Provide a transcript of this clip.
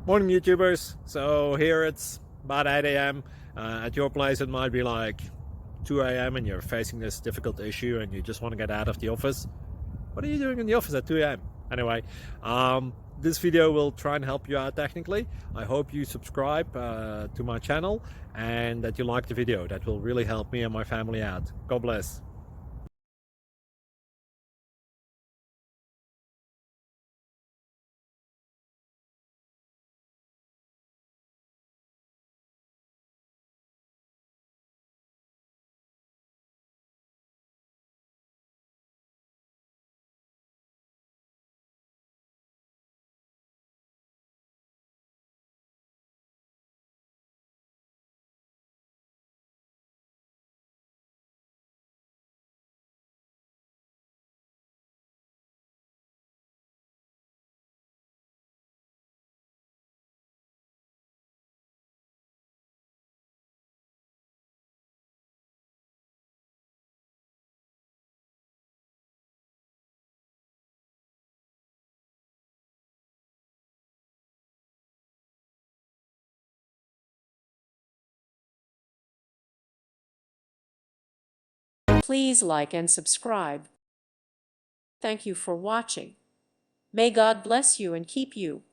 Morning YouTubers. So here it's about 8 a.m. At your place it might be like 2 a.m. and you're facing this difficult issue and you just want to get out of the office. What are you doing in the office at 2 a.m.? Anyway, this video will try and help you out technically. I hope you subscribe to my channel and that you like the video. That will really help me and my family out. God bless. Please like and subscribe. Thank you for watching. May God bless you and keep you.